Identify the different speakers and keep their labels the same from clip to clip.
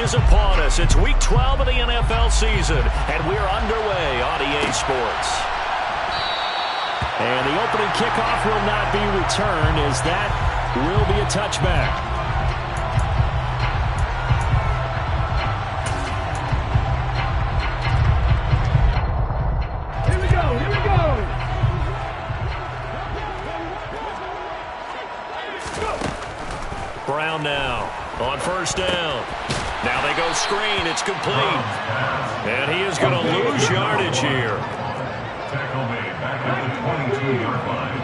Speaker 1: is upon us. It's Week 12 of the NFL season, and we're underway on EA Sports. And the opening kickoff will not be returned, as that will be a touchback.
Speaker 2: Here we go, here we go.
Speaker 1: Brown now on first down. Now they go screen. It's complete. And he is going to lose yardage here.
Speaker 3: Tackle made back at the 22-yard line.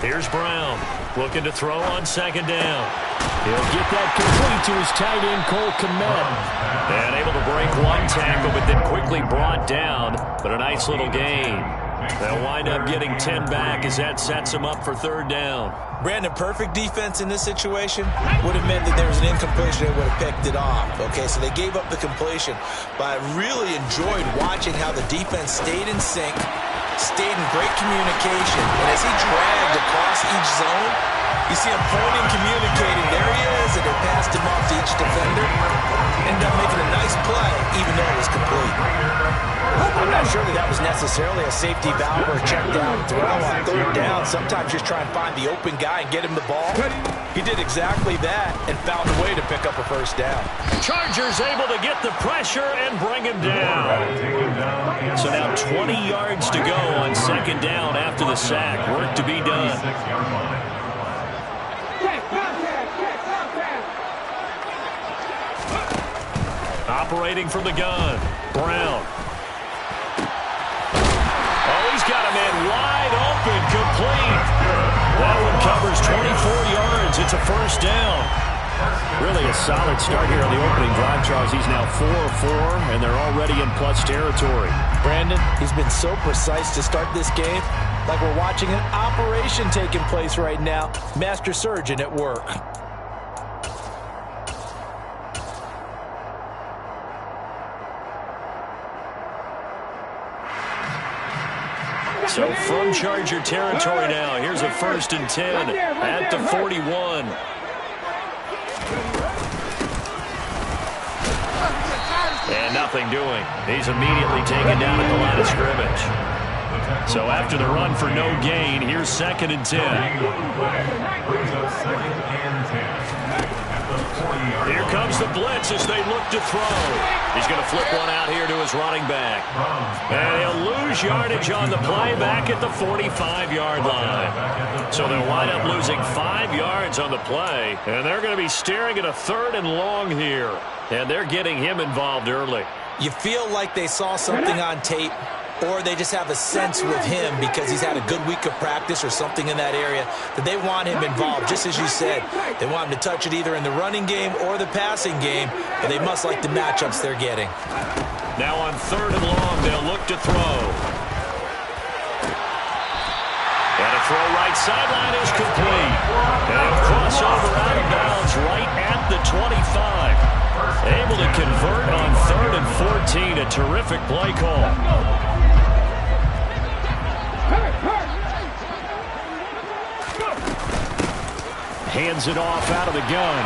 Speaker 1: Here's Brown looking to throw on second down. He'll get that complete to his tight end, Cole Kmet. And able to break one tackle, but then quickly brought down. But a nice little gain. They'll wind up getting 10 back as that sets them up for third down.
Speaker 4: Brandon, perfect defense in this situation would have meant that there was an incompletion. They would have picked it off. Okay, so they gave up the completion. But I really enjoyed watching how the defense stayed in sync, stayed in great communication. And as he dragged across each zone, you see him pointing, communicating. There he is, and they passed him off to each defender. Ended up making a nice play, even though it was complete. I'm not sure that was necessarily a safety valve or a check down throw on third down. Sometimes just try and find the open guy and get him the ball. He did exactly that and found a way to pick up a first down.
Speaker 1: Chargers able to get the pressure and bring him down. So now 20 yards to go on second down after the sack. Work to be done. Operating from the gun, Brown. Oh, he's got a man wide open, complete. That one covers 24 yards. It's a first down. Really a solid start here on the opening drive, Charles. He's now 4 of 4, and they're already in plus territory.
Speaker 4: Brandon, he's been so precise to start this game, like we're watching an operation taking place right now. Master surgeon at work.
Speaker 1: So from Charger territory now, here's a 1st and 10 at the 41. And nothing doing. He's immediately taken down at the line of scrimmage. So after the run for no gain, here's 2nd and 10. Here comes the blitz as they look to throw. He's going to flip one out here to his running back. And he'll lose yardage on the play back at the 45-yard line. So they'll wind up losing 5 yards on the play. And they're going to be staring at a 3rd and long here. And they're getting him involved early.
Speaker 4: You feel like they saw something on tape, or they just have a sense with him because he's had a good week of practice or something in that area that they want him involved. Just as you said, they want him to touch it either in the running game or the passing game, but they must like the matchups they're getting.
Speaker 1: Now on 3rd and long, they'll look to throw. And a throw right sideline is complete. And a crossover out of bounds right at the 25. Able to convert on 3rd and 14. A terrific play call. Hands it off out of the gun.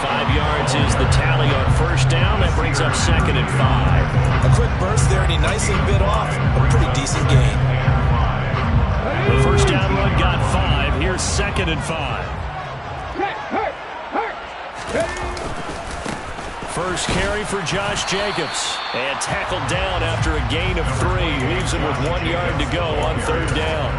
Speaker 1: 5 yards is the tally on 1st down. That brings up 2nd and 5.
Speaker 4: A quick burst there, and he nicely bit off a pretty decent gain.
Speaker 1: The 1st down run got 5. Here's 2nd and 5. First carry for Josh Jacobs. And tackled down after a gain of 3. Leaves him with 1 yard to go on 3rd down.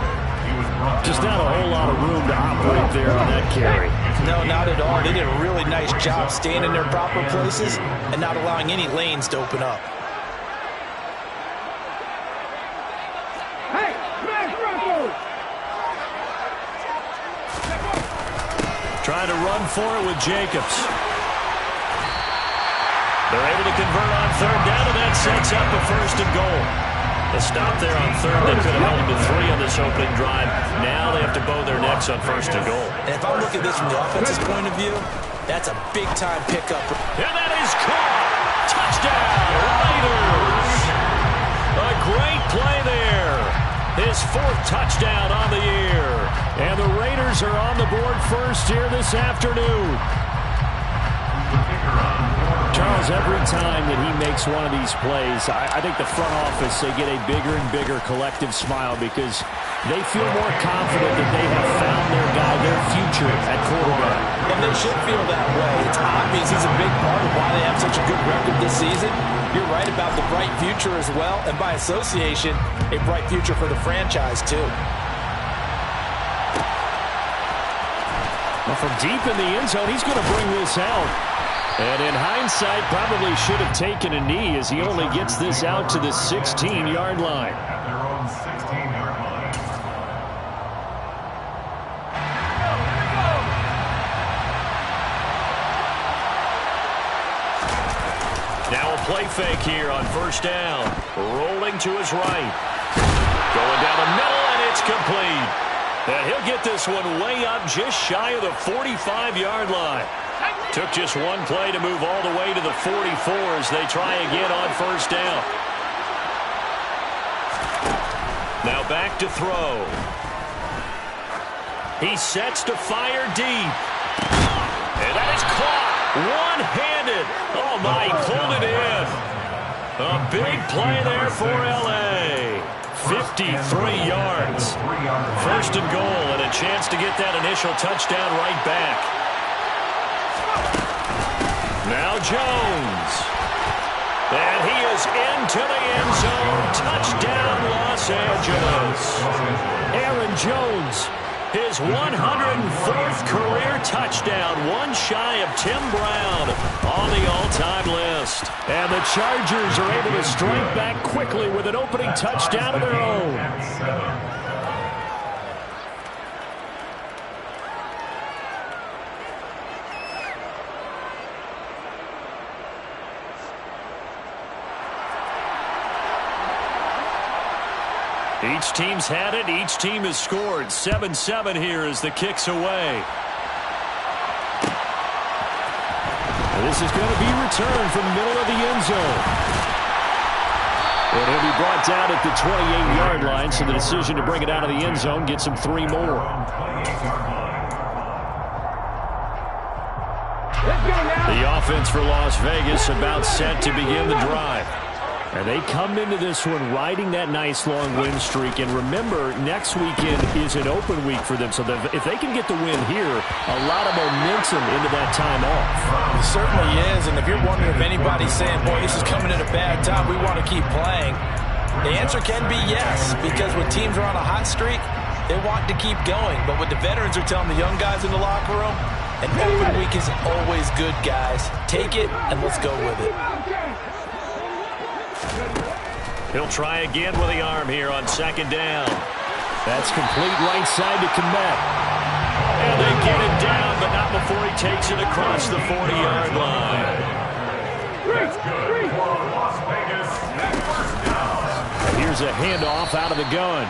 Speaker 1: Just not a whole lot of room to operate there on that carry.
Speaker 4: No, not at all. They did a really nice job staying in their proper places and not allowing any lanes to open up.
Speaker 1: Trying to run for it with Jacobs. They're able to convert on 3rd down, and that sets up a 1st and goal. The stop there on 3rd, they could have held to 3 on this opening drive. Now they have to bow their necks on 1st and goal.
Speaker 4: And if I'm looking at this from the offense's point of view, that's a big-time pickup.
Speaker 1: And that is caught. Touchdown, Raiders. A 4th touchdown on the year. And the Raiders are on the board first here this afternoon. Charles, every time that he makes one of these plays, I think the front office, they get a bigger and bigger collective smile because they feel more confident that they have found their guy, their future at quarterback.
Speaker 4: And they should feel that way. It's obvious he's a big part of why they have such a good record this season. You're right about the bright future as well, and by association, a bright future for the franchise too.
Speaker 1: Well, from deep in the end zone, he's going to bring this out. And in hindsight, probably should have taken a knee as he only gets this out to the 16-yard line.
Speaker 3: At their own 16-yard line.
Speaker 1: Now a play fake here on first down. Rolling to his right. Going down the middle, and it's complete. And he'll get this one way up just shy of the 45-yard line. Took just one play to move all the way to the 44 as they try again on first down. Now back to throw. He sets to fire deep. And that is caught. One-handed. Oh, my, he pulled it in. A big play there for L.A. 53 yards. First and goal, and a chance to get that initial touchdown right back. Now Jones. And he is into the end zone. Touchdown, Los Angeles. Aaron Jones, his 104th career touchdown. One shy of Tim Brown on the all-time list. And the Chargers are able to strike back quickly with an opening touchdown of their own. Each team's had it. Each team has scored. 7-7 here as the kick's away. And this is going to be returned from the middle of the end zone. And he'll be brought down at the 28-yard line, so the decision to bring it out of the end zone gets him 3 more. The offense for Las Vegas about set to begin the drive. And they come into this one riding that nice long win streak. And remember, next weekend is an open week for them. So if they can get the win here, a lot of momentum into that time off.
Speaker 4: It certainly is. And if you're wondering if anybody's saying, boy, this is coming at a bad time, we want to keep playing, the answer can be yes. Because when teams are on a hot streak, they want to keep going. But what the veterans are telling the young guys in the locker room, an open week is always good, guys. Take it, and let's go with it.
Speaker 1: He'll try again with the arm here on second down. That's complete right side to Komet. And they get it down, but not before he takes it across the 40-yard line.
Speaker 3: That's good for Las Vegas. First down.
Speaker 1: And here's a handoff out of the gun.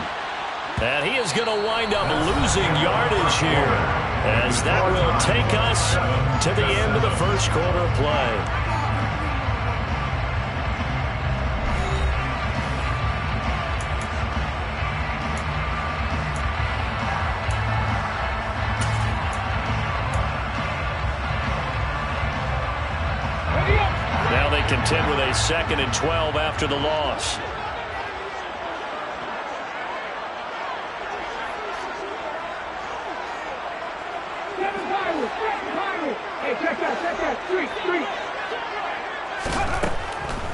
Speaker 1: And he is going to wind up losing yardage here, as that will take us to the end of the first quarter play. Now they contend with a 2nd and 12 after the loss.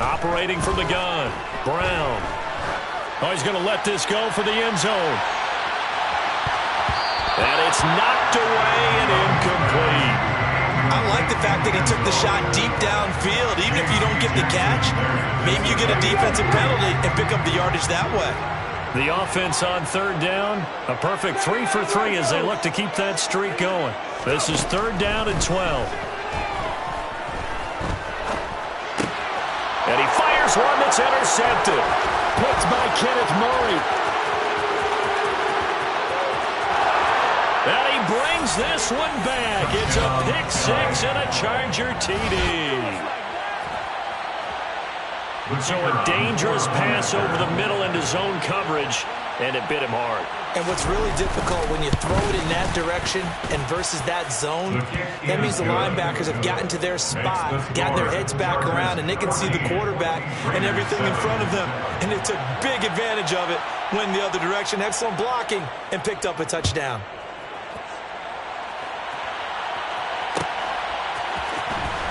Speaker 1: Operating from the gun, Brown. Oh, he's going to let this go for the end zone. And it's knocked away and incomplete.
Speaker 4: I like the fact that he took the shot deep downfield. Even if you don't get the catch, maybe you get a defensive penalty and pick up the yardage that way.
Speaker 1: The offense on third down, a perfect 3 for 3 as they look to keep that streak going. This is 3rd down and 12. And he fires one that's intercepted. Picked by Kenneth Murray. And he brings this one back. It's a pick 6 and a Charger TD. So a dangerous pass over the middle into zone coverage. and it bit him hard.
Speaker 4: And what's really difficult when you throw it in that direction and versus that zone, that means the linebackers have gotten to their spot, gotten their heads back around, and they can see the quarterback and everything in front of them. And they took big advantage of it, went the other direction, excellent blocking, and picked up a touchdown.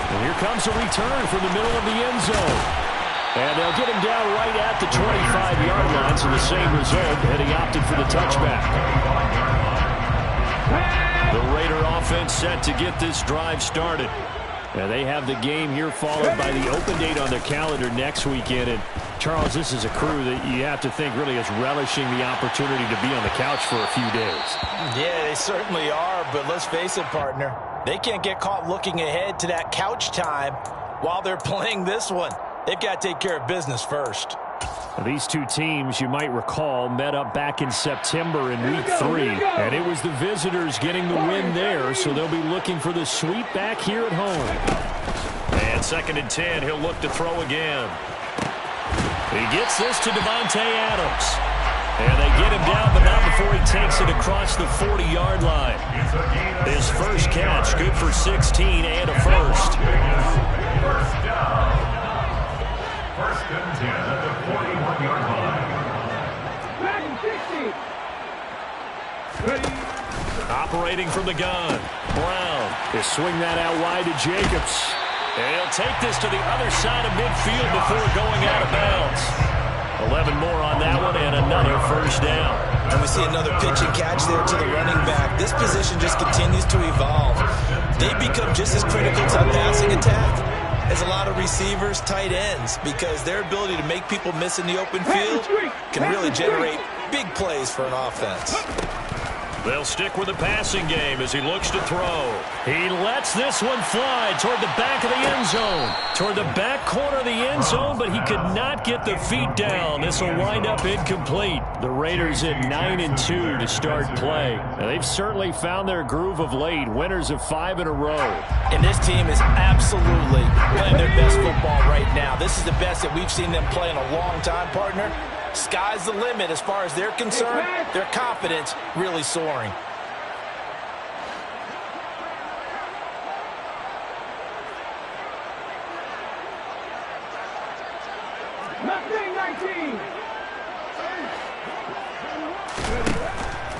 Speaker 1: And here comes a return from the middle of the end zone. And they'll get him down right at the 25-yard line, so the same result, and he opted for the touchback. The Raider offense set to get this drive started. And they have the game here followed by the open date on their calendar next weekend. And, Charles, this is a crew that you have to think really is relishing the opportunity to be on the couch for a few days.
Speaker 4: Yeah, they certainly are, but let's face it, partner. They can't get caught looking ahead to that couch time while they're playing this one. They've got to take care of business first.
Speaker 1: These two teams, you might recall, met up back in September in Week 3. And it was the visitors getting the win there, so they'll be looking for the sweep back here at home. And 2nd and 10, he'll look to throw again. He gets this to Devontae Adams. And they get him down, but not before he takes it across the 40-yard line. His first catch, good for 16 and a first.
Speaker 3: First down. 1st and 10 at the 41-yard line.
Speaker 1: Operating from the gun. Brown will swing that out wide to Jacobs. And he'll take this to the other side of midfield before going out of bounds. 11 more on that one and another first down.
Speaker 4: And we see another pitch and catch there to the running back. This position just continues to evolve. They become just as critical to the passing attack as a lot of receivers, tight ends, because their ability to make people miss in the open field can really generate big plays for an offense.
Speaker 1: They'll stick with the passing game as he looks to throw. He lets this one fly toward the back of the end zone. Toward the back corner of the end zone, but he could not get the feet down. This will wind up incomplete. The Raiders at 9-2 to start play. Now, they've certainly found their groove of late. Winners of 5 in a row.
Speaker 4: And this team is absolutely playing their best football right now. This is the best that we've seen them play in a long time, partner. Sky's the limit as far as they're concerned. Their confidence really soaring.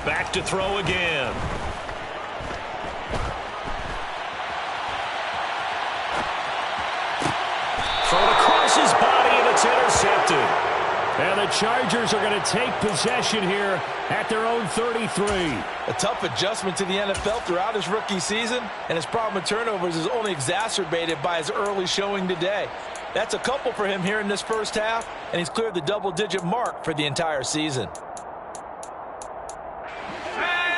Speaker 1: Back to throw again. Thrown across his body, and it's intercepted. And the Chargers are going to take possession here at their own 33.
Speaker 4: A tough adjustment to the NFL throughout his rookie season, and his problem with turnovers is only exacerbated by his early showing today. That's a couple for him here in this first half, and he's cleared the double-digit mark for the entire season.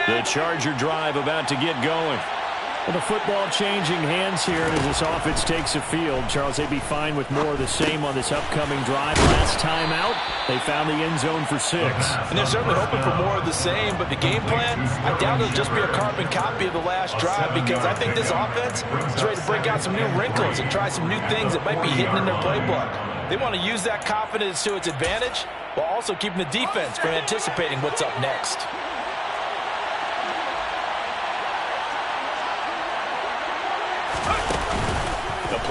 Speaker 1: The Charger drive about to get going. Well, the football changing hands here as this offense takes the field. Charles, they'd be fine with more of the same on this upcoming drive. Last time out, they found the end zone for 6.
Speaker 4: And they're certainly hoping for more of the same, but the game plan, I doubt it'll just be a carbon copy of the last drive, because I think this offense is ready to break out some new wrinkles and try some new things that might be hidden in their playbook. They want to use that confidence to its advantage while also keeping the defense from anticipating what's up next.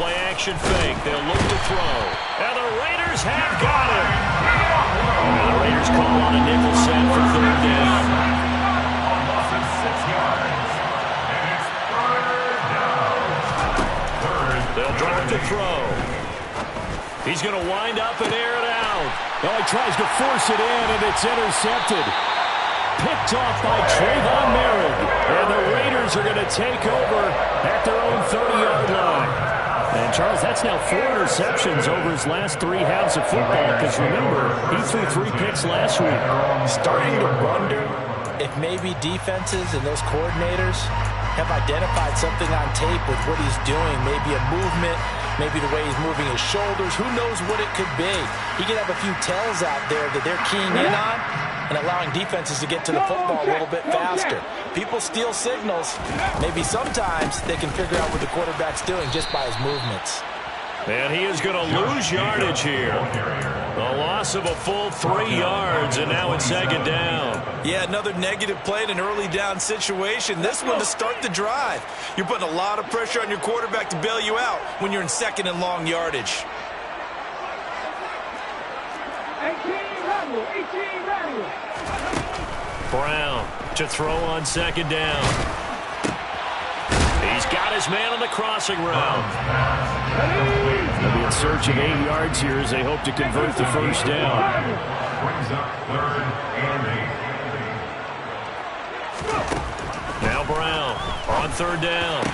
Speaker 1: Play-action fake. They'll look to throw. And the Raiders have got him. And the Raiders call on a nickel set for 3rd down.
Speaker 3: Loss of 6 yards. And it's 3rd down.
Speaker 1: They'll drive to throw. He's going to wind up and air it out. Oh, he tries to force it in, and it's intercepted. Picked off by Trayvon Merritt. And the Raiders are going to take over at their own 30-yard line. And, Charles, that's now 4 interceptions over his last 3 halves of football. Because, remember, he threw 3 picks last week.
Speaker 4: Starting to wonder if maybe defenses and those coordinators have identified something on tape with what he's doing. Maybe a movement, maybe the way he's moving his shoulders. Who knows what it could be? He could have a few tells out there that they're keying in on and allowing defenses to get to the football a little bit faster. People steal signals. Maybe sometimes they can figure out what the quarterback's doing just by his movements.
Speaker 1: And he is going to lose yardage here. A loss of a full 3 yards, and now it's second down.
Speaker 4: Yeah, another negative play in an early down situation. This one to start the drive. You're putting a lot of pressure on your quarterback to bail you out when you're in second and long yardage.
Speaker 3: 18 Rebel.
Speaker 1: Brown to throw on second down. He's got his man on the crossing route. They'll be in search of 8 yards here as they hope to convert the first down.
Speaker 3: Brings up 3rd and 8.
Speaker 1: Now Brown on 3rd down.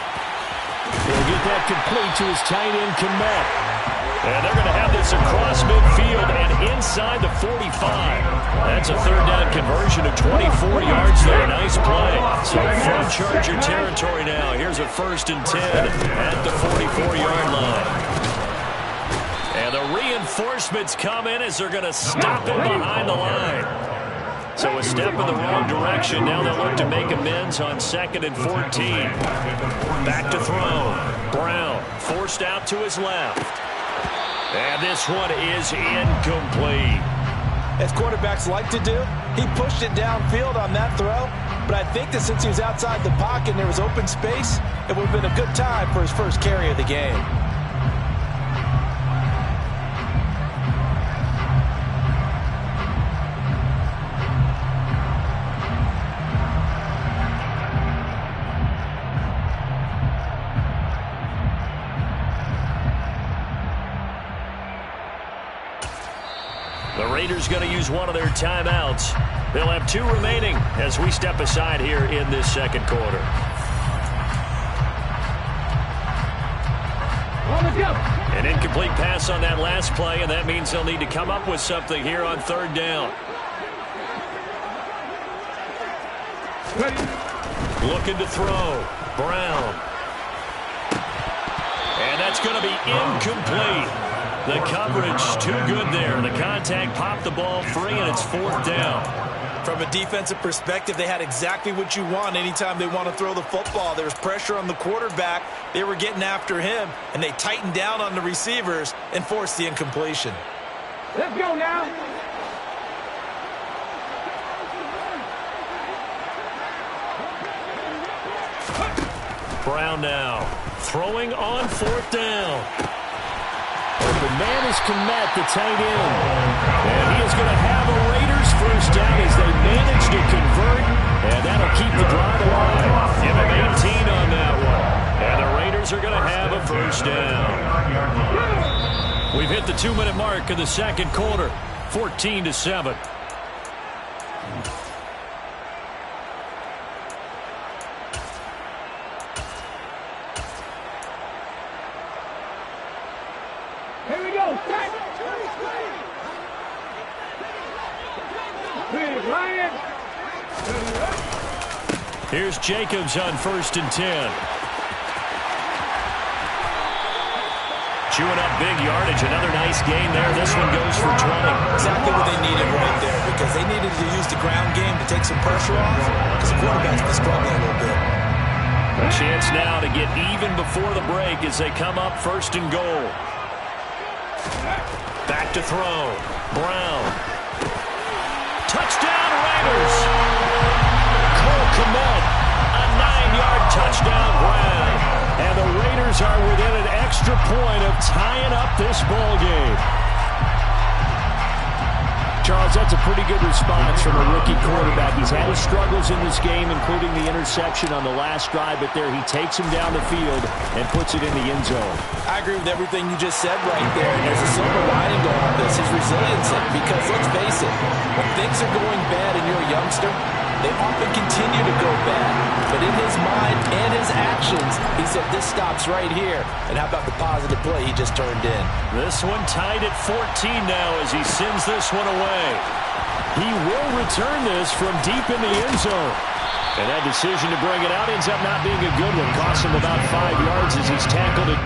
Speaker 1: He'll get that complete to his tight end, Komet. And they're going to have this across midfield and inside the 45. That's a 3rd down conversion of 24 yards there. Nice play. So from Charger territory now. Here's a 1st and 10 at the 44-yard line. And the reinforcements come in as they're going to stop him behind the line. So a step in the wrong direction. Now they'll look to make amends on 2nd and 14. Back to throw. Brown forced out to his left. And this one is incomplete.
Speaker 4: As quarterbacks like to do, he pushed it downfield on that throw. But I think that since he was outside the pocket and there was open space, it would have been a good time for his first carry of the game.
Speaker 1: The Raiders going to use one of their timeouts. They'll have 2 remaining as we step aside here in this second quarter. An incomplete pass on that last play, and that means they'll need to come up with something here on 3rd down. Looking to throw. Brown. And that's going to be incomplete. The coverage too good there. The contact popped the ball free, and it's 4th down.
Speaker 4: From a defensive perspective, they had exactly what you want anytime they want to throw the football. There was pressure on the quarterback. They were getting after him, and they tightened down on the receivers and forced the incompletion.
Speaker 3: Let's go now.
Speaker 1: Brown now throwing on 4th down. The man is Komet, the tight end. And he is going to have a Raiders first down as they manage to convert. And that'll keep the drive alive. Give him 18 on that one. And the Raiders are going to have a first down. We've hit the 2-minute mark of the second quarter. 14-7. Here's Jacobs on 1st and 10. Chewing up big yardage. Another nice gain there. This one goes for 20.
Speaker 4: Exactly what they needed right there, because they needed to use the ground game to take some pressure off, because the quarterback's been struggling a little bit.
Speaker 1: A chance now to get even before the break as they come up 1st and goal. Back to throw. Brown. Touchdown Raiders. Komet, a 9-yard touchdown grab. And the Raiders are within an extra point of tying up this ball game. Charles, that's a pretty good response from a rookie quarterback. He's had his struggles in this game, including the interception on the last drive, but there he takes him down the field and puts it in the end zone.
Speaker 4: I agree with everything you just said right there. And there's a silver lining to all this, his resiliency. Because let's face it, when things are going bad and you're a youngster, they often continue to go bad. But in his mind and his actions, he said, this stops right here. And how about the positive play he just turned in?
Speaker 1: This one tied at 14 now as he sends this one away. He will return this from deep in the end zone. And that decision to bring it out ends up not being a good one. Costs him about 5 yards as he's tackled it.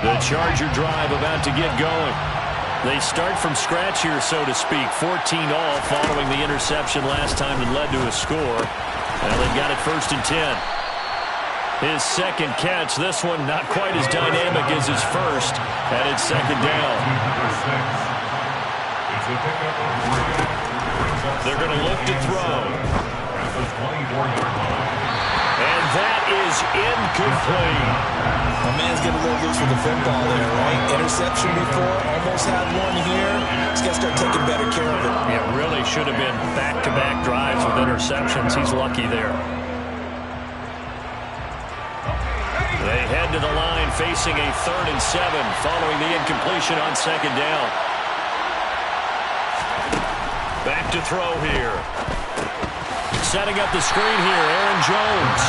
Speaker 1: The Charger drive about to get going. They start from scratch here, so to speak. 14-all following the interception last time that led to a score. Well, they've got it 1st and 10. His second catch, this one not quite as dynamic as his first, and it's 2nd down. They're going to look to throw. And that is incomplete.
Speaker 4: My man's getting a little loose with the football there, right? Interception before, almost had one here. He's got to start taking better care of it.
Speaker 1: It really should have been back-to-back drives with interceptions. He's lucky there. They head to the line facing a 3rd and 7 following the incompletion on 2nd down. Back to throw here. Setting up the screen here, Aaron Jones.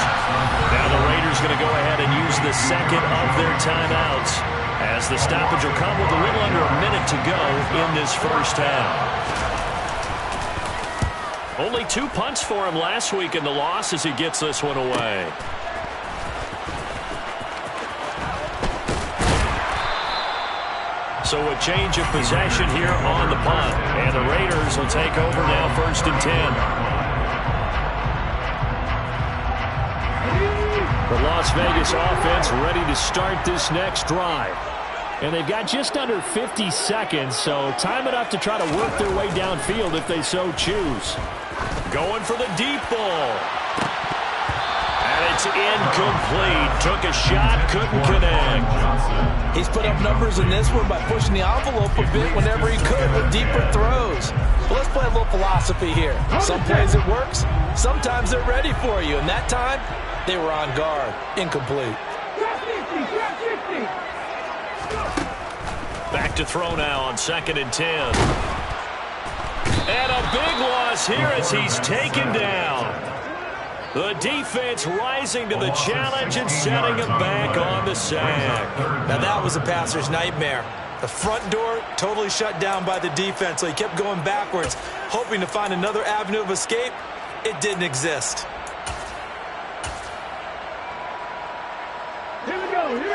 Speaker 1: Now the Raiders going to go ahead and use the second of their timeouts as the stoppage will come with a little under a minute to go in this first half. Only 2 punts for him last week in the loss as he gets this one away. So a change of possession here on the punt. And the Raiders will take over now 1st and 10. The Las Vegas offense ready to start this next drive. And they've got just under 50 seconds, so time enough to try to work their way downfield if they so choose. Going for the deep ball. And it's incomplete. Took a shot, couldn't connect.
Speaker 4: He's put up numbers in this one by pushing the envelope a bit whenever he could with deeper throws. Well, let's play a little philosophy here. Some plays it works, sometimes they're ready for you. And that time, they were on guard. Incomplete.
Speaker 1: Back to throw now on 2nd and 10. And a big loss here as he's taken down. The defense rising to the challenge and setting him back on the sack.
Speaker 4: Now that was a passer's nightmare. The front door totally shut down by the defense, so he kept going backwards, hoping to find another avenue of escape. It didn't exist.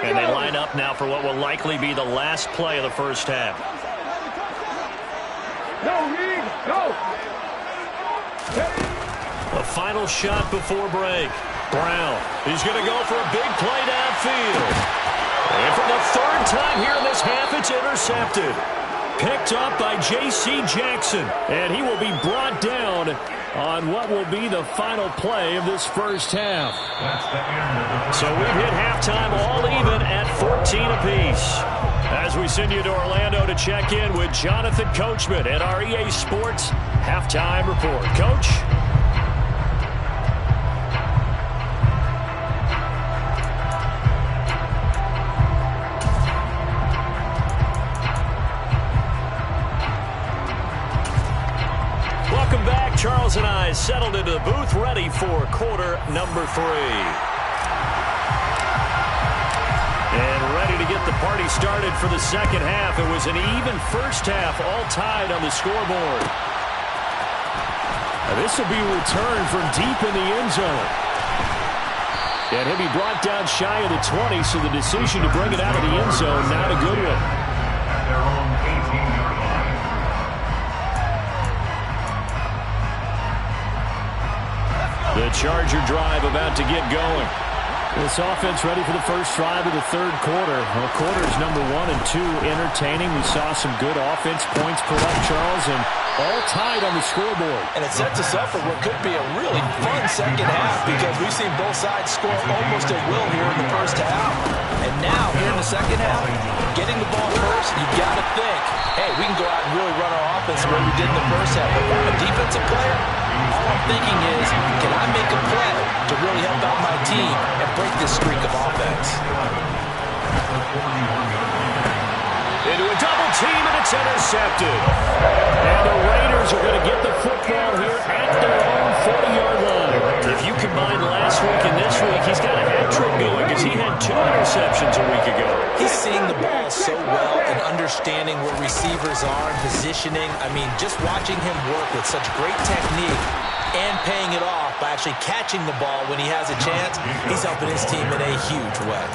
Speaker 1: And they line up now for what will likely be the last play of the first half. A final shot before break. Brown, he's going to go for a big play downfield. And for the 3rd time here in this half, it's intercepted. Picked up by J.C. Jackson. And he will be brought down on what will be the final play of this first half. So we've hit halftime all even at 14 apiece. As we send you to Orlando to check in with Jonathan Coachman at our EA Sports Halftime Report. Coach? Welcome back. Charles and I settled into the booth ready for quarter number 3. And ready to get the party started for the second half. It was an even first half, all tied on the scoreboard. Now this will be returned from deep in the end zone. And he'll be brought down shy of the 20, so the decision to bring it out of the end zone, not a good one. The Charger drive about to get going. This offense ready for the first drive of the 3rd quarter. Well, quarters number 1 and 2 entertaining. We saw some good offense points put up, Charles, and all tied on the scoreboard.
Speaker 4: And it sets us up for what could be a really fun second half because we've seen both sides score almost at will here in the first half. And now, here in the second half, getting the ball first, you got to think, hey, we can go out and really run our offense the way we did in the first half. But if I'm a defensive player, all I'm thinking is, can I make a play to really help out my team and break this streak of offense?
Speaker 1: Into a double team, and it's intercepted. And the Raiders are going to get the football here at their own 40-yard line. If you combine last week and this week, he's got a hat trick going because he had 2 interceptions a week ago.
Speaker 4: He's seeing the ball so well and understanding where receivers are and positioning. I mean, just watching him work with such great technique and paying it off by actually catching the ball when he has a chance, he's helping his team in a huge way.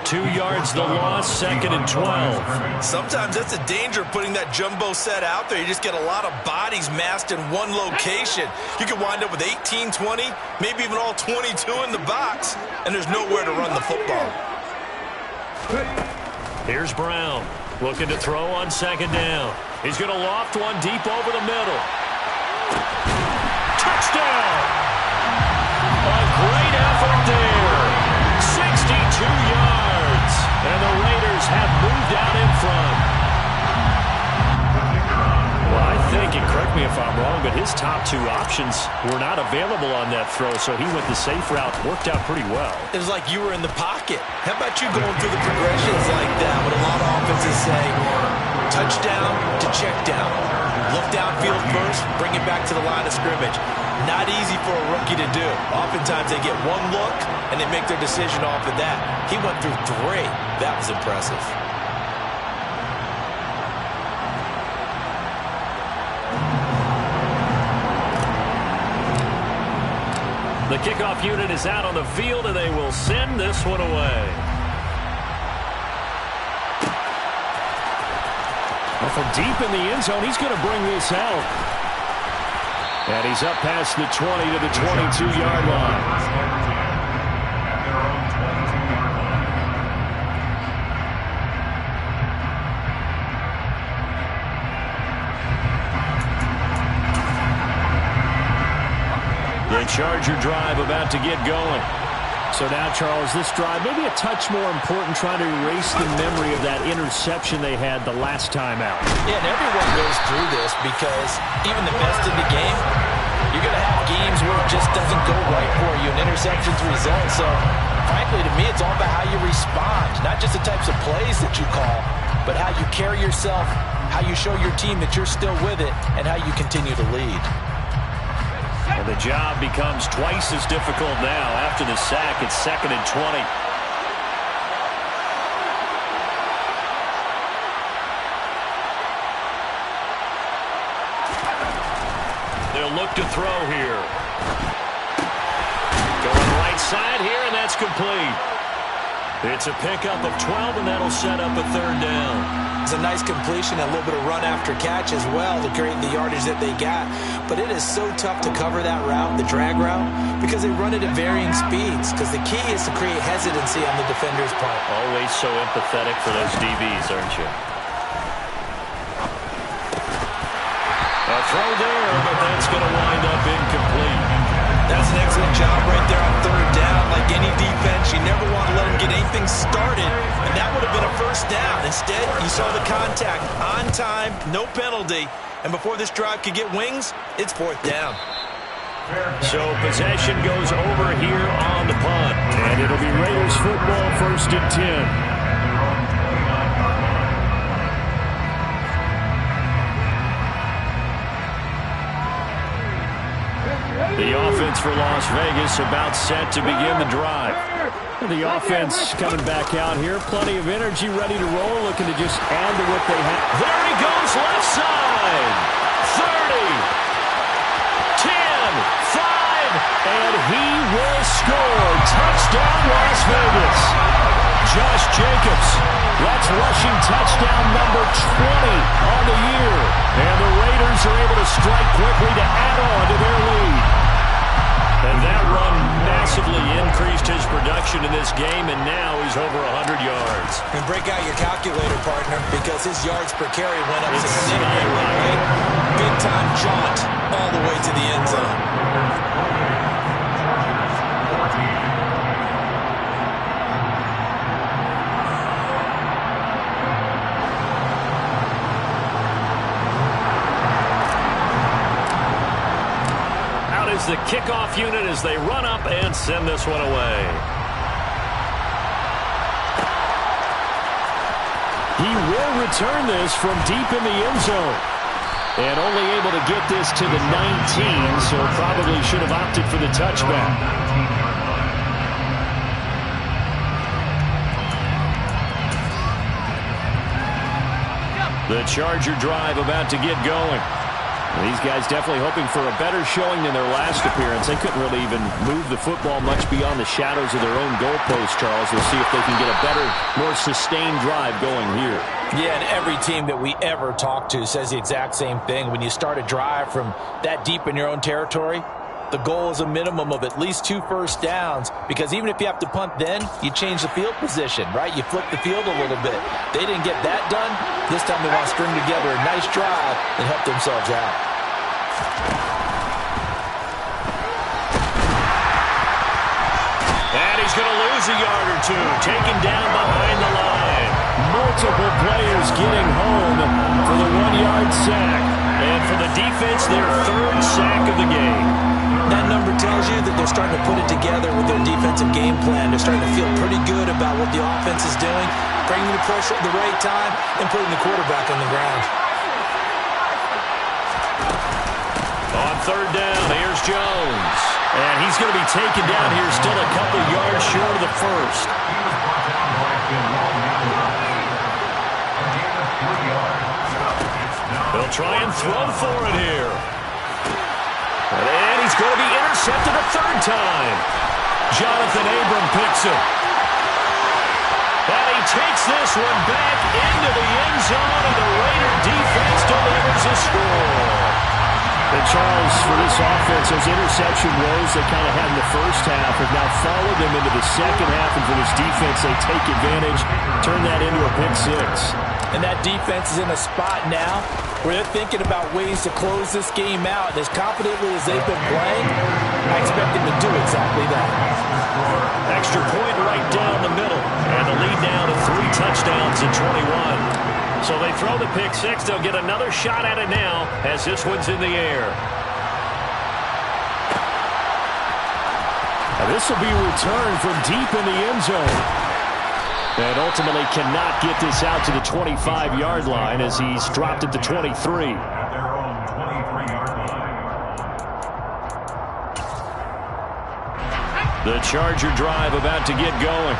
Speaker 1: 2 yards the loss, 2nd and 12.
Speaker 4: Sometimes that's the danger of putting that jumbo set out there. You just get a lot of bodies massed in one location. You could wind up with 18, 20, maybe even all 22 in the box, and there's nowhere to run the football.
Speaker 1: Here's Brown, looking to throw on 2nd down. He's going to loft one deep over the middle. Touchdown! A great effort there. 62 yards. And the Raiders have moved out in front. Well, I think, and correct me if I'm wrong, but his top 2 options were not available on that throw, so he went the safe route. Worked out pretty well.
Speaker 4: It was like you were in the pocket. How about you going through the progressions like that? What a lot of offenses say, touchdown to check down. Look downfield first, bring it back to the line of scrimmage. Not easy for a rookie to do. Oftentimes they get one look, and they make their decision off of that. He went through 3. That was impressive.
Speaker 1: The kickoff unit is out on the field, and they will send this one away. Well, from deep in the end zone, he's going to bring this out. And he's up past the 20 to the 22-yard line. The Charger drive about to get going. So now, Charles, this drive maybe a touch more important, trying to erase the memory of that interception they had the last time out.
Speaker 4: Yeah, and everyone goes through this because even the best in the game, you're going to have games where it just doesn't go right for you, and interceptions result. So, frankly, to me, it's all about how you respond, not just the types of plays that you call, but how you carry yourself, how you show your team that you're still with it, and how you continue to lead.
Speaker 1: And the job becomes twice as difficult now. After the sack, it's 2nd and 20. They'll look to throw here. Going right side here, and that's complete. It's a pickup of 12, and that'll set up a 3rd down.
Speaker 4: It's a nice completion, a little bit of run after catch as well to create the yardage that they got. But it is so tough to cover that route, the drag route, because they run it at varying speeds. Because the key is to create hesitancy on the defender's part.
Speaker 1: Always so empathetic for those DBs, aren't you? A throw there, but that's going to wind up incomplete.
Speaker 4: That's an excellent job right there on 3rd down. Like any defense, you never want to let them get anything started, and that would have been a 1st down. Instead, you saw the contact on time, no penalty, and before this drive could get wings, it's 4th down.
Speaker 1: So possession goes over here on the punt, and it'll be Raiders football, 1st and 10. The offense for Las Vegas about set to begin the drive. And the offense coming back out here. Plenty of energy, ready to roll, looking to just add to what they have. There he goes, left side. 30, 10, 5, and he will score. Touchdown, Las Vegas. Josh Jacobs. That's rushing touchdown number 20 on the year. And the Raiders are able to strike quickly to add on to their lead. And that run massively increased his production in this game, and now he's over 100 yards.
Speaker 4: And break out your calculator, partner, because his yards per carry went up significantly, right? Big-time jaunt all the way to the end zone.
Speaker 1: The kickoff unit as they run up and send this one away. He will return this from deep in the end zone. And only able to get this to the 19, so probably should have opted for the touchback. The Charger drive about to get going. These guys definitely hoping for a better showing than their last appearance. They couldn't really even move the football much beyond the shadows of their own goalpost, Charles. We'll see if they can get a better, more sustained drive going here.
Speaker 4: Yeah, and every team that we ever talk to says the exact same thing. When you start a drive from that deep in your own territory, the goal is a minimum of at least 2 first downs, because even if you have to punt then, you change the field position, right? You flip the field a little bit. They didn't get that done. This time they want to string together a nice drive and help themselves out.
Speaker 1: And he's going to lose a yard or two, taken down behind the line. Multiple players getting home for the 1-yard sack. And for the defense, their 3rd sack of the game.
Speaker 4: That number tells you that they're starting to put it together with their defensive game plan. They're starting to feel pretty good about what the offense is doing, bringing the pressure at the right time, and putting the quarterback on the ground.
Speaker 1: On 3rd down, here's Jones. And he's going to be taken down here, still a couple yards short of the first. They'll try and throw for it here. And he's going to be intercepted a 3rd time. Jonathan Abram picks him. And he takes this one back into the end zone, and the Raider defense delivers a score. And Charles, for this offense, those interception woes they kind of had in the first half have now followed them into the second half, and for this defense, they take advantage, turn that into a pick 6.
Speaker 4: And that defense is in a spot now where they're thinking about ways to close this game out. And as confidently as they've been playing, I expect them to do exactly that.
Speaker 1: Extra point right down the middle, and the lead now to 3 touchdowns in 21. So they throw the pick 6. They'll get another shot at it now as this one's in the air. Now this will be returned from deep in the end zone. And ultimately cannot get this out to the 25-yard line as he's dropped at the 23.
Speaker 3: At their own 23-yard line.
Speaker 1: The Charger drive about to get going.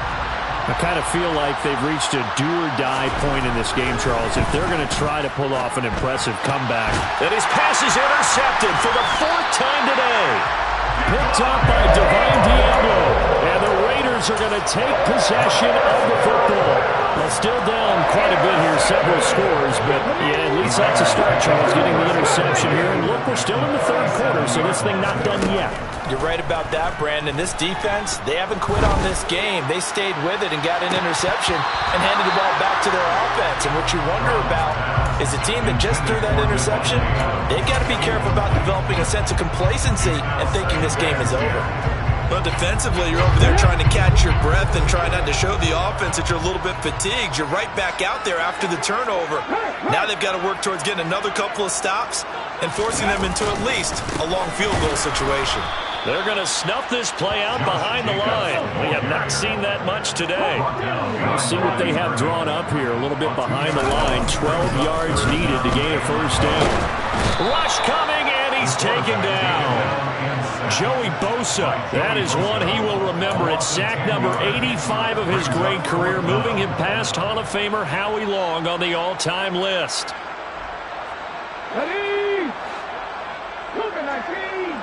Speaker 1: I kind of feel like they've reached a do-or-die point in this game, Charles, if they're going to try to pull off an impressive comeback. And his pass is intercepted for the 4th time today. Picked up by Divine Diablo. And the Raiders are going to take possession of the football. Well, still down quite a bit here, several scores, but yeah, at least that's a start, Charles, getting the interception here. And look, we're still in the 3rd quarter, so this thing not done yet.
Speaker 4: You're right about that, Brandon. This defense, they haven't quit on this game. They stayed with it and got an interception and handed the ball back to their offense. And what you wonder about is a team that just threw that interception, they've got to be careful about developing a sense of complacency and thinking this game is over. Well, defensively, you're over there trying to catch your breath and try not to show the offense that you're a little bit fatigued. You're right back out there after the turnover. Now they've got to work towards getting another couple of stops and forcing them into at least a long field goal situation.
Speaker 1: They're going to snuff this play out behind the line. We have not seen that much today. We'll see what they have drawn up here. A little bit behind the line. 12 yards needed to gain a 1st down. Rush coming, and he's taken down. Joey Bosa, that is one he will remember. It's sack number 85 of his great career, moving him past Hall of Famer Howie Long on the all-time list.
Speaker 2: Ready? Look at that team.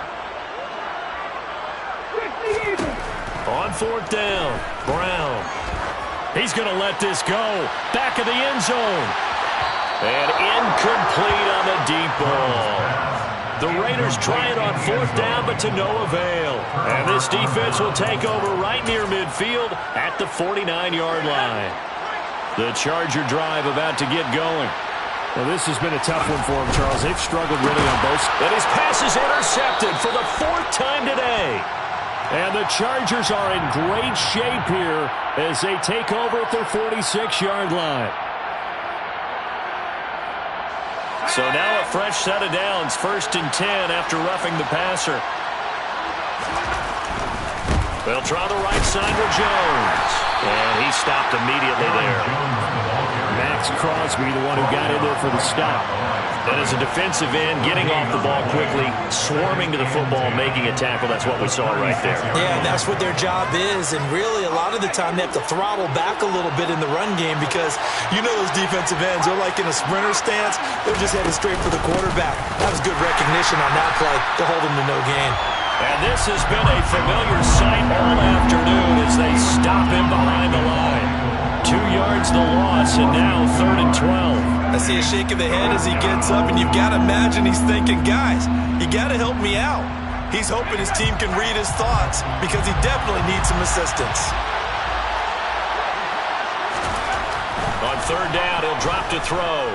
Speaker 1: On 4th down, Brown. He's going to let this go. Back of the end zone. And incomplete on the deep ball. The Raiders try it on 4th down, but to no avail. And this defense will take over right near midfield at the 49-yard line. The Charger drive about to get going. Well, this has been a tough one for them, Charles. They've struggled really on both. And his pass is intercepted for the 4th time today. And the Chargers are in great shape here as they take over at their 46-yard line. So now a fresh set of downs, 1st and 10 after roughing the passer. They'll try the right side with Jones. And he stopped immediately there. Max Crosby, the one who got in there for the stop. And as a defensive end, getting off the ball quickly, swarming to the football, making a tackle, that's what we saw right there.
Speaker 4: Yeah, and that's what their job is. And really, a lot of the time, they have to throttle back a little bit in the run game because you know those defensive ends, they're like in a sprinter stance. They're just headed straight for the quarterback. That was good recognition on that play to hold them to no gain.
Speaker 1: And this has been a familiar sight all afternoon as they stop him behind the line. 2 yards the loss, and now 3rd and 12.
Speaker 4: I see a shake of the head as he gets up, and you've got to imagine he's thinking, guys, you got to help me out. He's hoping his team can read his thoughts because he definitely needs some assistance.
Speaker 1: On 3rd down, he'll drop to throw.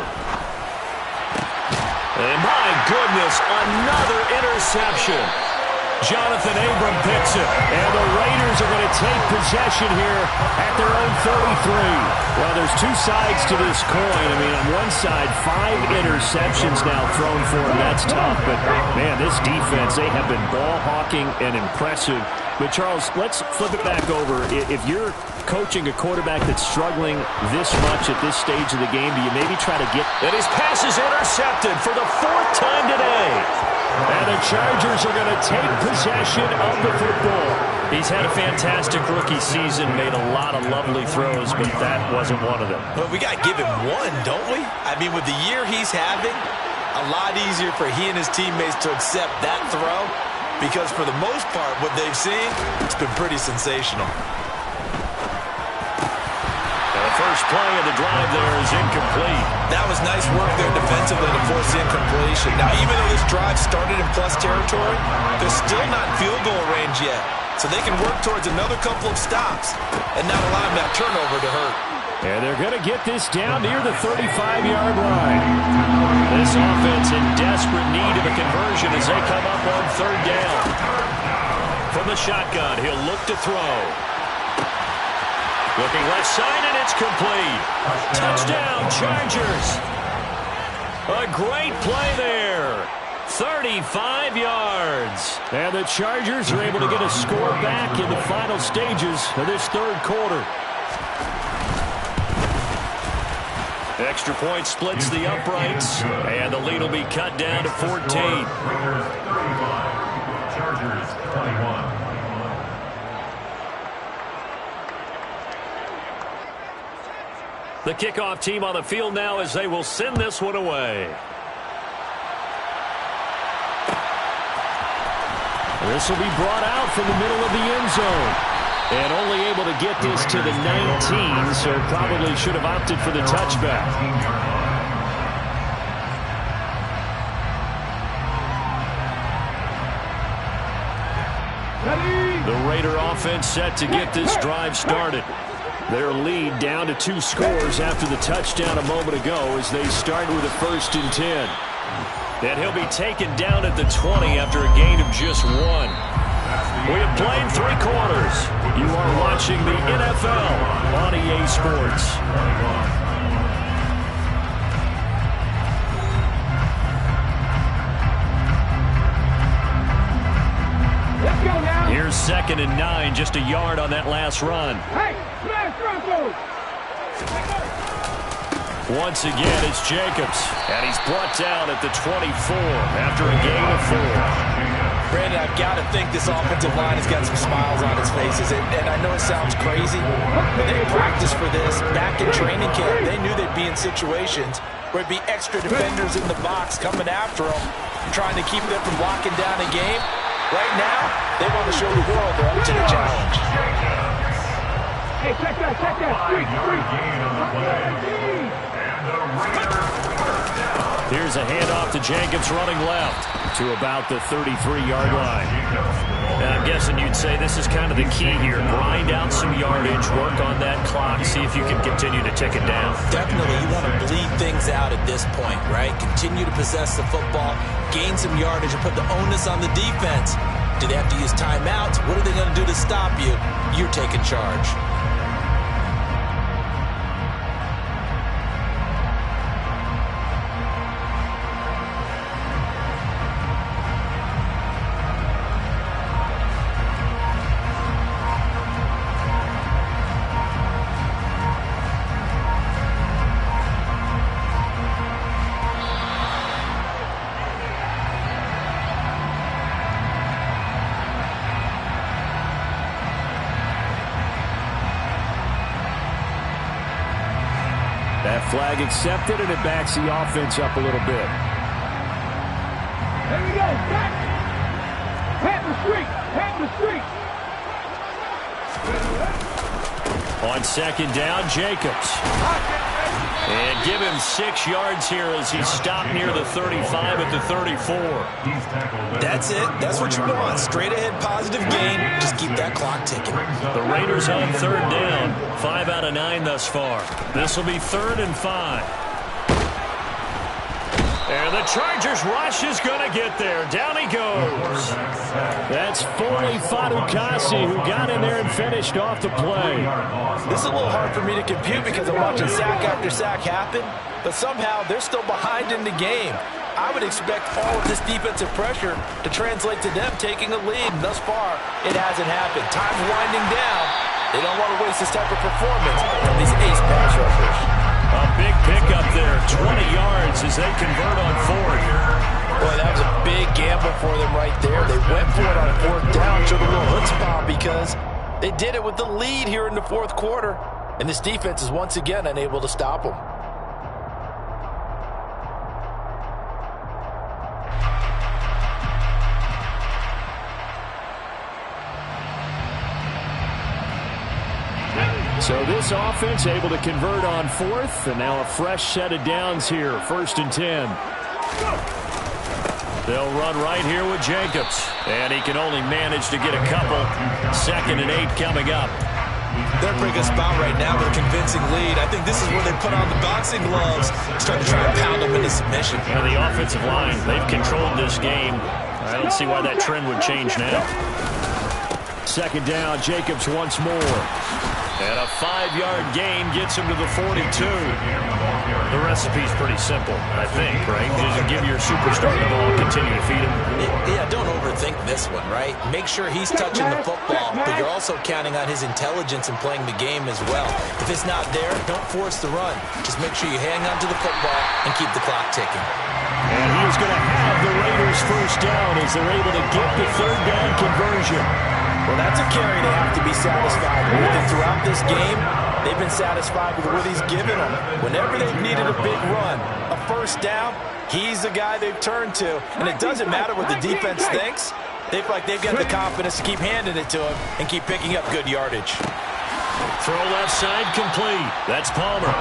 Speaker 1: And my goodness, another interception. Jonathan Abram picks it, and the Raiders are going to take possession here at their own 33. Well, there's two sides to this coin. I mean, on one side, 5 interceptions now thrown for him. That's tough, but, man, this defense, they have been ball-hawking and impressive. But, Charles, let's flip it back over. If you're coaching a quarterback that's struggling this much at this stage of the game, do you maybe try to get...
Speaker 2: And his pass is intercepted for the 4th time today.
Speaker 1: And the Chargers are going to take possession of the football. He's had a fantastic rookie season, made a lot of lovely throws, but that wasn't one of them.
Speaker 4: But we got to give him one, don't we? I mean, with the year he's having, a lot easier for he and his teammates to accept that throw because for the most part, what they've seen, it's been pretty sensational.
Speaker 1: First play of the drive there is incomplete.
Speaker 4: That was nice work there defensively to force the incompletion. Now, even though this drive started in plus territory, they're still not in field goal range yet. So they can work towards another couple of stops and not allow that turnover to hurt.
Speaker 1: And they're going to get this down near the 35-yard line. This offense in desperate need of a conversion as they come up on 3rd down. From the shotgun, he'll look to throw. Looking left side, and it's complete. Touchdown, Chargers. A great play there. 35 yards. And the Chargers are able to get a score back in the final stages of this 3rd quarter. Extra point splits the uprights, and the lead will be cut down to 14.
Speaker 3: Raiders 35, Chargers 21.
Speaker 1: The kickoff team on the field now as they will send this one away. This will be brought out from the middle of the end zone. And only able to get this to the 19, so probably should have opted for the touchback. The Raider offense set to get this drive started. Their lead down to 2 scores after the touchdown a moment ago as they start with a 1st and 10. And he'll be taken down at the 20 after a gain of just 1. We have played 3 quarters. You are watching the NFL on EA Sports.
Speaker 2: Let's go now.
Speaker 1: Here's 2nd and 9, just a yard on that last run.
Speaker 2: Hey, smash Russell.
Speaker 1: Once again, it's Jacobs, and he's brought down at the 24 after a gain of 4.
Speaker 4: Brandon, I've got to think this offensive line has got some smiles on its faces, and I know it sounds crazy, but they practiced for this back in training camp. They knew they'd be in situations where it'd be extra defenders in the box coming after them, trying to keep them from locking down a game. Right now, they want to show the world they're up to the challenge.
Speaker 2: Hey, check that, check that.
Speaker 1: Here's a handoff to Jacobs running left to about the 33-yard line. And I'm guessing you'd say this is kind of the key here. Grind out some yardage, work on that clock, see if you can continue to tick it down.
Speaker 4: Definitely, you want to bleed things out at this point, right? Continue to possess the football, gain some yardage, and put the onus on the defense. Do they have to use timeouts? What are they going to do to stop you? You're taking charge.
Speaker 2: That flag accepted, and it backs the offense up a little bit.
Speaker 3: There we go. Back. Pat the street. Pat the street.
Speaker 1: On second down, Jacobs. And give him 6 yards here as he stopped near the 35 at the 34.
Speaker 4: That's it. That's what you want. Straight ahead positive gain. Just keep that clock ticking.
Speaker 1: The Raiders on third down. 5 out of 9 thus far. This will be 3rd and 5. And the Chargers rush is going to get there. Down he goes.
Speaker 2: That's Foley Fadukasi who got in there and finished off the play.
Speaker 4: This is a little hard for me to compute because I'm watching sack after sack happen, but somehow they're still behind in the game. I would expect all of this defensive pressure to translate to them taking a lead. And thus far, it hasn't happened. Time's winding down. They don't want to waste this type of performance from these ace pass rushers.
Speaker 1: A big pickup there, 20 yards as they convert on 4th.
Speaker 4: Boy, that was a big gamble for them right there. They went for it on 4th down, showed a little chutzpah because they did it with the lead here in the 4th quarter. And this defense is once again unable to stop them.
Speaker 2: So this offense able to convert on 4th, and now a fresh set of downs here, 1st and 10.
Speaker 1: They'll run right here with Jacobs, and he can only manage to get a couple. 2nd and 8 coming up.
Speaker 4: They're in a pretty good spot right now with a convincing lead. I think this is where they put on the boxing gloves, start to try and pound them into submission.
Speaker 1: And the offensive line, they've controlled this game. I don't see why that trend would change now.
Speaker 2: 2nd down, Jacobs once more.
Speaker 1: And a 5-yard gain gets him to the 42. The recipe's pretty simple, I think, right? Just give your superstar the ball and continue to feed him.
Speaker 4: Yeah, don't overthink this one, right? Make sure he's touching the football, but you're also counting on his intelligence and playing the game as well. If it's not there, don't force the run. Just make sure you hang on to the football and keep the clock ticking.
Speaker 2: And he is going to have the Raiders first down as they're able to get the 3rd down conversion.
Speaker 4: Well, that's a carry they have to be satisfied with. And throughout this game, they've been satisfied with what he's given them. Whenever they've needed a big run, a 1st down, he's the guy they've turned to. And it doesn't matter what the defense thinks. They feel like they've got the confidence to keep handing it to him and keep picking up good yardage.
Speaker 1: Throw left side complete. That's Palmer.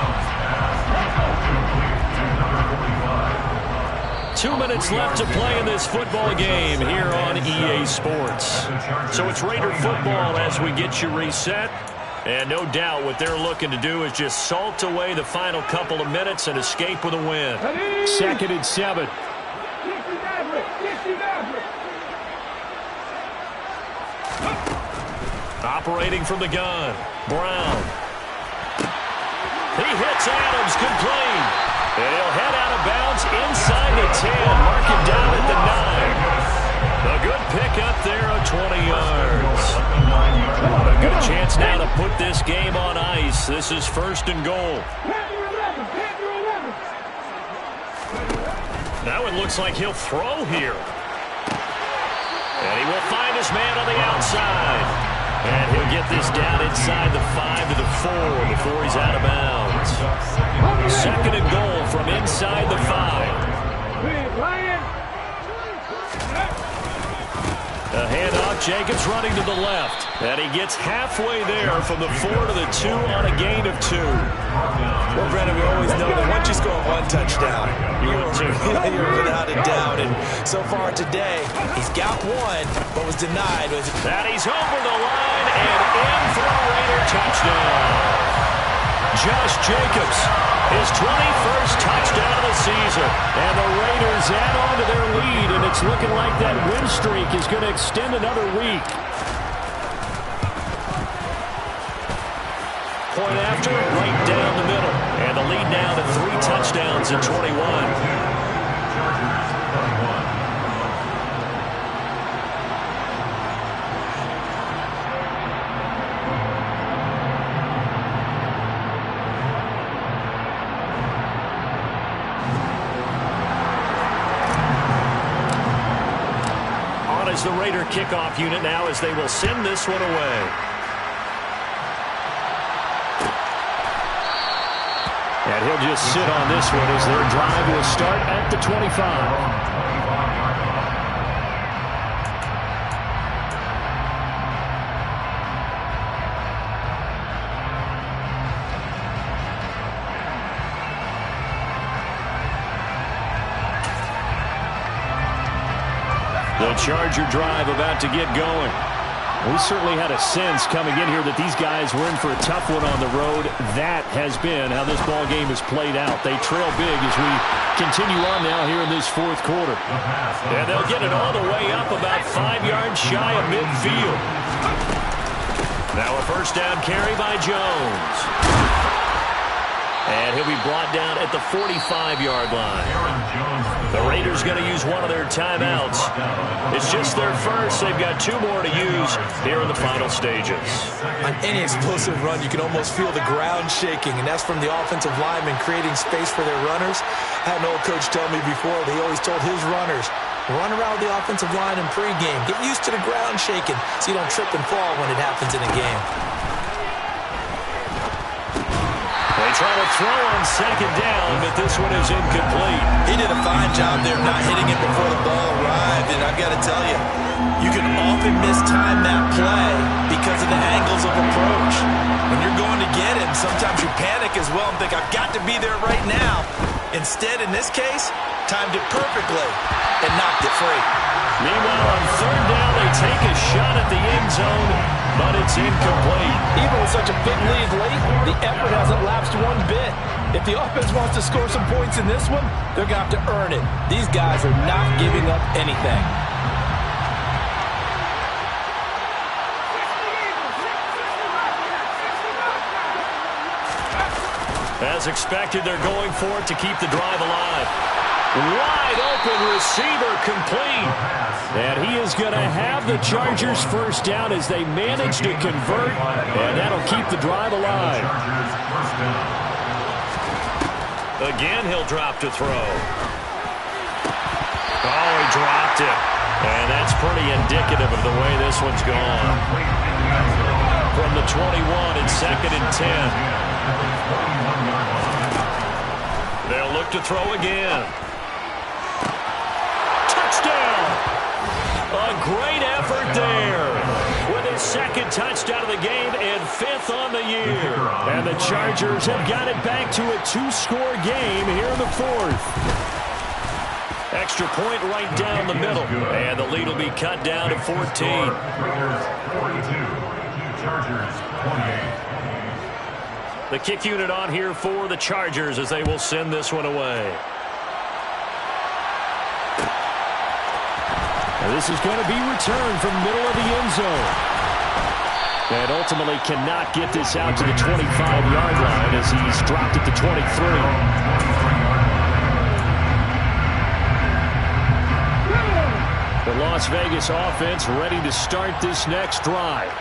Speaker 1: 2 minutes left to play in this football game here on EA Sports. So it's Raider football as we get you reset. And no doubt what they're looking to do is just salt away the final couple of minutes and escape with a win.
Speaker 2: 2nd and 7.
Speaker 1: Operating from the gun, Brown. He hits Adams, complete. And he'll head out of bounds inside the 10, mark him down at the 9. A good pickup there of 20 yards. A good chance now to put this game on ice. This is 1st and goal. Now it looks like he'll throw here. And he will find his man on the outside. And he'll get this down inside the 5 to the 4 before he's out of bounds. 2nd and goal from inside the 5. A handoff, Jacobs running to the left. And he gets halfway there from the 4 to the 2 on a gain of 2.
Speaker 4: Well, Brennan, we always know that once you score 1 touchdown, you're without a doubt. And so far today, he's got 1, but was denied.
Speaker 1: That he's over the line and in for a Raider touchdown. Josh Jacobs, his 21st touchdown of the season. And the Raiders add on to their lead, and it's looking like that win streak is going to extend another week. Point after, right down the middle. And the lead now to 3 touchdowns in 21. Is the Raider kickoff unit now as they will send this one away. And
Speaker 2: And he'll just sit on this one as their drive will start at the 25. The Charger drive about to get going. We certainly had a sense coming in here that these guys were in for a tough one on the road. That has been how this ball game has played out. They trail big as we continue on now here in this fourth quarter.
Speaker 1: And they'll get it all the way up about 5 yards shy of midfield. Now a first down carry by Jones. And he'll be brought down at the 45-yard line. The Raiders going to use one of their timeouts. It's just their first. They've got 2 more to use here in the final stages.
Speaker 4: On any explosive run, you can almost feel the ground shaking, and that's from the offensive linemen creating space for their runners. I had an old coach tell me before, he always told his runners, run around the offensive line in pregame. Get used to the ground shaking so you don't trip and fall when it happens in a game.
Speaker 1: They try to throw on second down, but this one is incomplete.
Speaker 4: He did a fine job there of not hitting it before the ball arrived, and I've got to tell you, you can often mistime that play because of the angles of approach. When you're going to get him, sometimes you panic as well and think, I've got to be there right now. Instead, in this case, timed it perfectly and knocked it free.
Speaker 1: Meanwhile, on third down, they take a shot at the end zone, but it's incomplete.
Speaker 5: Even with such a big lead late, the effort hasn't lapsed one bit. If the offense wants to score some points in this one, they're going to have to earn it. These guys are not giving up anything.
Speaker 1: As expected, they're going for it to keep the drive alive. Wide open receiver complete.
Speaker 2: And he is going to have the Chargers first down as they manage to convert, and that'll keep the drive alive.
Speaker 1: Again, he'll drop to throw. Oh, he dropped it. And that's pretty indicative of the way this one's gone. From the 21, it's 2nd and 10. They'll look to throw again. Touchdown! A great effort there. With his 2nd touchdown of the game and 5th on the year.
Speaker 2: And the Chargers have got it back to a 2-score game here in the 4th.
Speaker 1: Extra point right down the middle. And the lead will be cut down to 14.
Speaker 3: Raiders 42, Chargers 28.
Speaker 1: The kick unit on here for the Chargers as they will send this one away.
Speaker 2: And this is going to be returned from the middle of the end zone. And ultimately cannot get this out to the 25-yard line as he's dropped at the 23. The Las Vegas offense ready to start this next drive.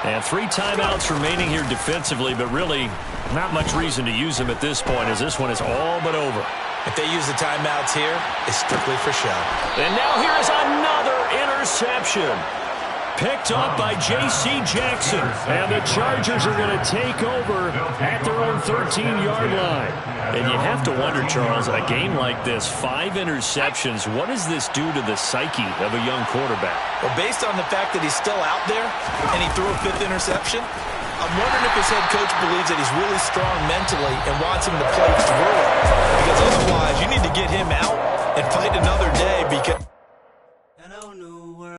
Speaker 1: And 3 timeouts remaining here defensively, but really not much reason to use them at this point as this one is all but over.
Speaker 4: If they use the timeouts here, it's strictly for show.
Speaker 1: And now here is another interception. Picked up by J.C. Jackson.
Speaker 2: And the Chargers are going to take over at their own 13-yard line.
Speaker 1: And you have to wonder, Charles, a game like this, 5 interceptions, what does this do to the psyche of a young quarterback?
Speaker 4: Well, based on the fact that he's still out there and he threw a 5th interception, I'm wondering if his head coach believes that he's really strong mentally and wants him to play through it. Because otherwise, you need to get him out and fight another day because